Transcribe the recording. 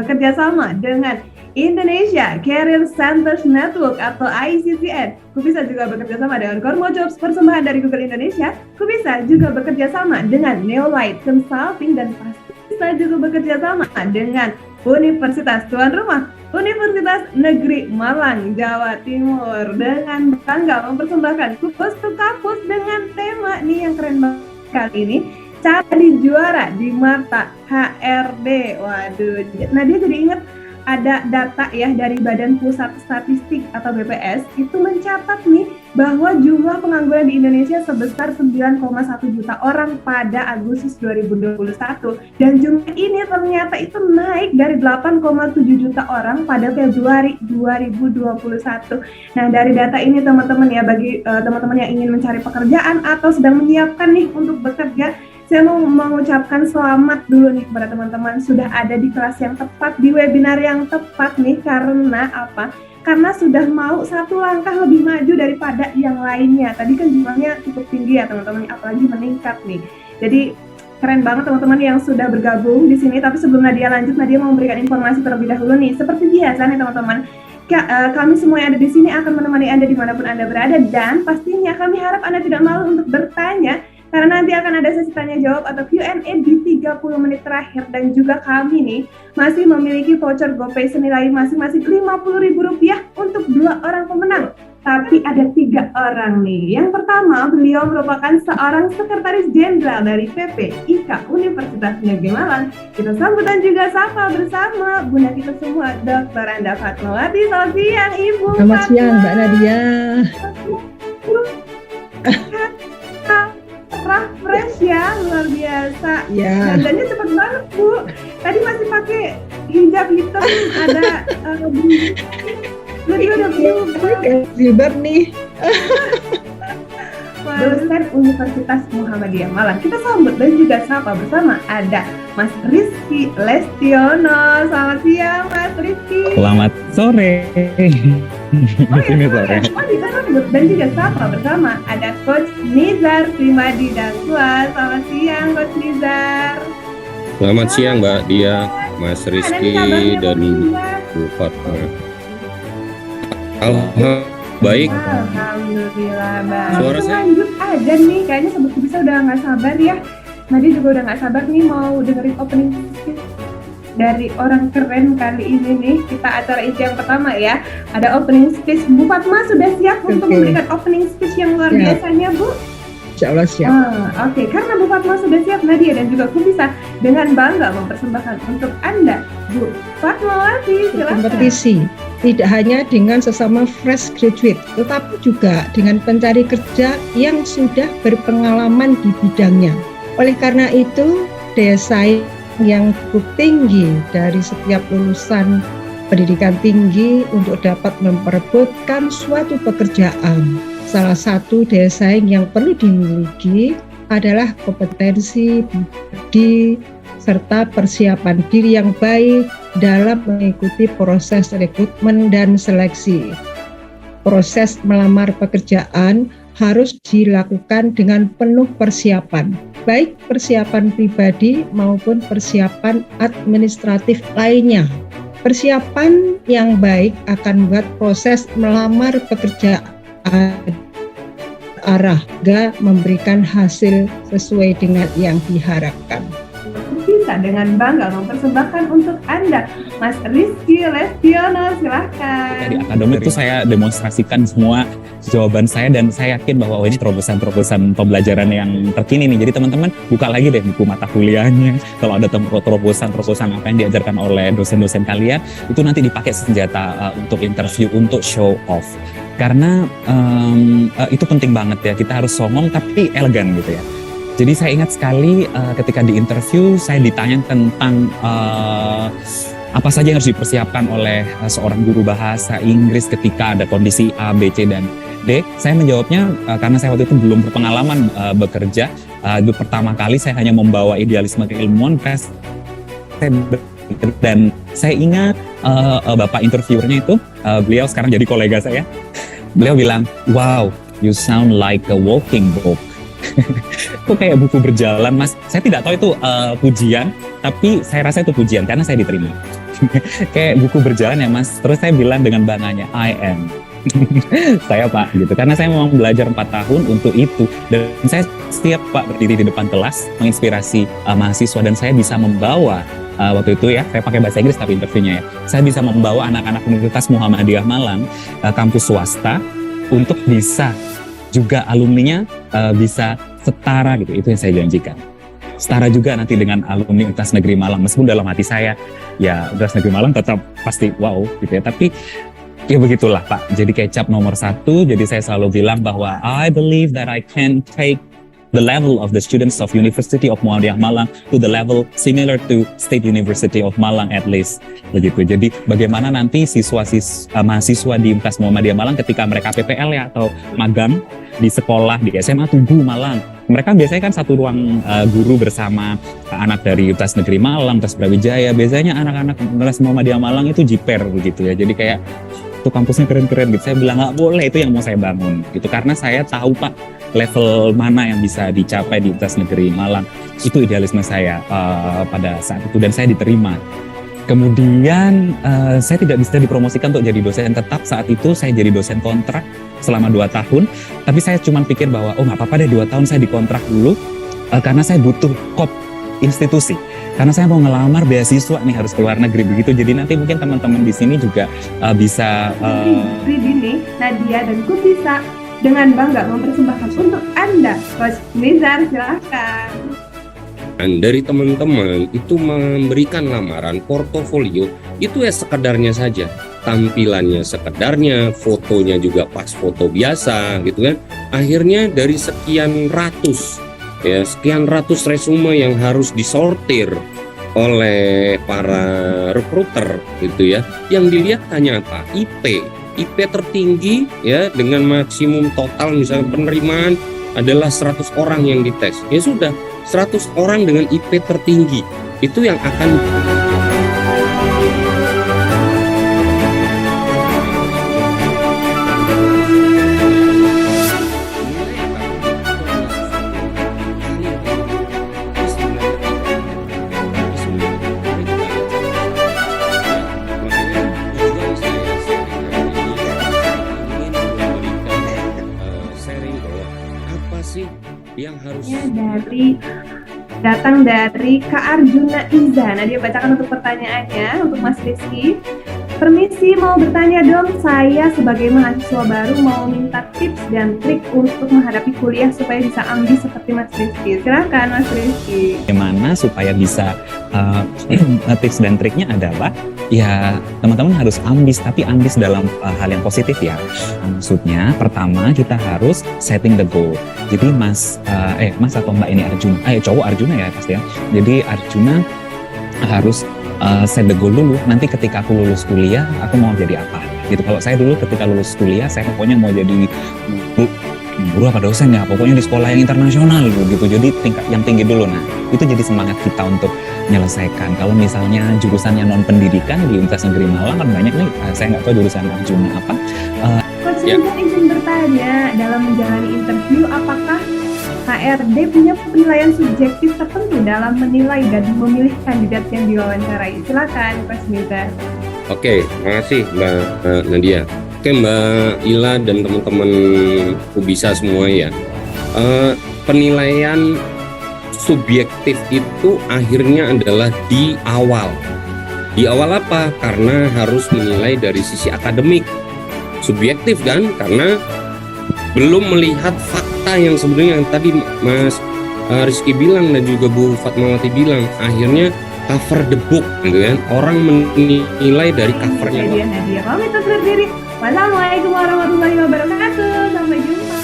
bekerja sama dengan Indonesia Career Centers Network atau ICCN. Kubisa juga bekerja sama dengan Kormo Jobs, persembahan dari Google Indonesia. Kubisa juga bekerja sama dengan Neolight Consulting dan pasti bisa juga bekerja sama dengan Universitas Tuan Rumah, Universitas Negeri Malang, Jawa Timur, dengan bangga mempersembahkan Kupas to Kapus dengan tema nih yang keren banget kali ini, cari juara di mata HRD. Waduh, nah dia jadi ingat ada data ya dari Badan Pusat Statistik atau BPS itu mencatat nih bahwa jumlah pengangguran di Indonesia sebesar 9,1 juta orang pada Agustus 2021 dan jumlah ini ternyata itu naik dari 8,7 juta orang pada Februari 2021. Nah dari data ini teman-teman ya, bagi teman-teman yang ingin mencari pekerjaan atau sedang menyiapkan nih untuk bekerja, saya mau mengucapkan selamat dulu nih kepada teman-teman, sudah ada di kelas yang tepat, di webinar yang tepat nih. Karena apa? Karena sudah mau satu langkah lebih maju daripada yang lainnya. Tadi kan jumlahnya cukup tinggi ya teman-teman, apalagi meningkat nih. Jadi keren banget teman-teman yang sudah bergabung di sini. Tapi sebelum Nadia lanjut, Nadia mau memberikan informasi terlebih dahulu nih. Seperti biasa nih teman-teman, kami semua yang ada di sini akan menemani Anda dimanapun Anda berada, dan pastinya kami harap Anda tidak malu untuk bertanya, karena nanti akan ada sesi tanya jawab atau Q&A di 30 menit terakhir. Dan juga kami nih masih memiliki voucher GoPay senilai masing-masing Rp50.000 untuk 2 orang pemenang. Tapi ada 3 orang nih. Yang pertama, beliau merupakan seorang sekretaris jenderal dari PPIK Universitas Negeri Malang. Kita sambut dan juga sapa bersama Bunda kita semua, Dr. Anda Fatmawati. Selamat siang Ibu. Selamat siang Mbak Nadia. Fresh ya, luar biasa. Ya. Dandannya cepet banget Bu. Tadi masih pakai hijab hitam, ada jadi udah berubah. Jilbab nih. Dosen Universitas Muhammadiyah Malang. Kita sambut dan juga sapa bersama ada Mas Rizky Lestiono. Selamat siang Mas Rizky. Selamat sore. Ini sore. Kita sambut dan juga sapa bersama ada Coach Nizar Primadi Dansua. Selamat siang Coach Nizar. Selamat siang Mbak Dia, Mas Rizky dan Bu Fatma. Baik. Alhamdulillah baik. Suara saya lanjut aja nih, kayaknya Sobat Bisa udah nggak sabar ya. Nadia juga udah nggak sabar nih mau dengerin opening speech dari orang keren kali ini nih. Kita acara inti yang pertama ya. Ada opening speech. Bu Fatma sudah siap untuk memberikan opening speech yang luar biasanya Bu? Insya Allah siap. Oke. Karena Bu Fatma sudah siap, Nadia dan juga aku bisa dengan bangga mempersembahkan untuk Anda Bu Fatmawati. Silakan. Kompetisi tidak hanya dengan sesama fresh graduate, tetapi juga dengan pencari kerja yang sudah berpengalaman di bidangnya. Oleh karena itu, daya saing yang cukup tinggi dari setiap lulusan pendidikan tinggi untuk dapat memperebutkan suatu pekerjaan. Salah satu daya saing yang perlu dimiliki adalah kompetensi budi serta persiapan diri yang baik dalam mengikuti proses rekrutmen dan seleksi. Proses melamar pekerjaan harus dilakukan dengan penuh persiapan, baik persiapan pribadi maupun persiapan administratif lainnya. Persiapan yang baik akan membuat proses melamar pekerjaan arah memberikan hasil sesuai dengan yang diharapkan. Bisa dengan bangga mempersembahkan untuk Anda Mas Rizky Lestiono, silahkan. Di akademik itu saya demonstrasikan semua jawaban saya dan saya yakin bahwa ini terobosan-terobosan pembelajaran yang terkini nih. Jadi teman-teman buka lagi deh buku mata kuliahnya. Kalau ada terobosan apa yang diajarkan oleh dosen-dosen kalian, itu nanti dipakai senjata untuk interview, untuk show off. Karena itu penting banget ya, kita harus songong tapi elegan gitu ya. Jadi saya ingat sekali ketika di interview saya ditanya tentang apa saja yang harus dipersiapkan oleh seorang guru bahasa Inggris ketika ada kondisi A, B, C, dan D. Saya menjawabnya karena saya waktu itu belum berpengalaman bekerja. Itu pertama kali saya hanya membawa idealisme keilmuan dan saya ingat bapak interviewernya itu beliau sekarang jadi kolega saya. Beliau bilang, "Wow, you sound like a walking book." Itu kayak buku berjalan, Mas. Saya tidak tahu itu pujian, tapi saya rasa itu pujian karena saya diterima. Kayak buku berjalan ya, Mas. Terus saya bilang dengan bangganya, I am. Saya Pak gitu, karena saya memang belajar 4 tahun untuk itu, dan saya setiap Pak berdiri di depan kelas menginspirasi mahasiswa, dan saya bisa membawa waktu itu ya, saya pakai bahasa Inggris tapi interviewnya ya, saya bisa membawa anak-anak Universitas Muhammadiyah Malang, kampus swasta, untuk bisa juga alumninya bisa setara gitu. Itu yang saya janjikan, setara juga nanti dengan alumni Universitas Negeri Malang, meskipun dalam hati saya ya Universitas Negeri Malang tetap pasti wow gitu ya, tapi ya begitulah Pak, jadi kecap nomor 1. Jadi saya selalu bilang bahwa I believe that I can take the level of the students of University of Muhammadiyah Malang to the level similar to State University of Malang at least, begitu. Jadi bagaimana nanti mahasiswa di Universitas Muhammadiyah Malang ketika mereka PPL ya atau magang di sekolah di SMA Tugu Malang, mereka biasanya kan satu ruang guru bersama anak dari Universitas Negeri Malang, Universitas Brawijaya. Biasanya anak-anak Universitas Muhammadiyah Malang itu jiper begitu ya, jadi kayak tuh kampusnya keren-keren gitu. Saya bilang nggak boleh, itu yang mau saya bangun gitu, karena saya tahu Pak level mana yang bisa dicapai di Universitas Negeri Malang. Itu idealisme saya pada saat itu, dan saya diterima. Kemudian saya tidak bisa dipromosikan untuk jadi dosen tetap. Saat itu saya jadi dosen kontrak selama 2 tahun, tapi saya cuma pikir bahwa oh nggak apa-apa deh 2 tahun saya dikontrak dulu, karena saya butuh kop institusi. Karena saya mau ngelamar beasiswa nih, harus ke luar negeri begitu. Jadi nanti mungkin teman-teman di sini juga bisa Ridini, Nadia, dan Ku bisa dengan bangga mempersembahkan untuk Anda, Coach Nizar, silahkan. Dan dari teman-teman itu memberikan lamaran portofolio itu ya sekedarnya saja, tampilannya sekedarnya, fotonya juga pas foto biasa gitu kan. Akhirnya dari sekian ratus resume yang harus disortir oleh para recruiter gitu ya, yang dilihat hanya apa? IP tertinggi ya, dengan maksimum total misalnya penerimaan adalah 100 orang yang dites. Ya sudah, 100 orang dengan IP tertinggi itu yang akan yang harusnya datang dari Kak Arjuna Iza. Nah, dia bacakan untuk pertanyaannya untuk Mas Rizky. Permisi, mau bertanya dong, saya sebagai mahasiswa baru mau minta tips dan trik untuk menghadapi kuliah supaya bisa ambis seperti Mas Rizky. Silakan Mas Rizky. Bagaimana supaya bisa tips dan triknya adalah ya teman-teman harus ambis, tapi ambis dalam hal yang positif ya. Maksudnya pertama kita harus setting the goal. Jadi Mas atau Mbak ini Arjuna, cowok Arjuna ya pasti ya. Jadi Arjuna harus set the goal dulu. Nanti ketika aku lulus kuliah, aku mau jadi apa? Gitu. Kalau saya dulu ketika lulus kuliah, saya pokoknya mau jadi guru apa dosen ya, pokoknya di sekolah yang internasional gitu. Jadi tingkat yang tinggi dulu. Nah, itu jadi semangat kita untuk menyelesaikan. Kalau misalnya jurusannya non pendidikan di Universitas Negeri Malang kan banyak nih. Saya nggak tahu jurusan Arjuna apa. Coach Nizar izin bertanya, dalam menjalani interview apakah HRD punya penilaian subjektif tertentu dalam menilai dan memilih kandidat yang diwawancarai? Silakan Coach Nizar. Oke, makasih Mbak Nadia. Oke Mbak Ila dan teman-teman Kubisa semua ya. Penilaian subjektif itu akhirnya adalah di awal. Di awal apa? Karena harus menilai dari sisi akademik. Subjektif kan? Karena belum melihat fakta yang sebenarnya yang tadi Mas Rizky bilang dan juga Bu Fatmawati bilang, akhirnya cover the book gitu kan. Orang menilai dari covernya. Nadia pamit undur diri. Wassalamualaikum warahmatullahi wabarakatuh. Sampai jumpa.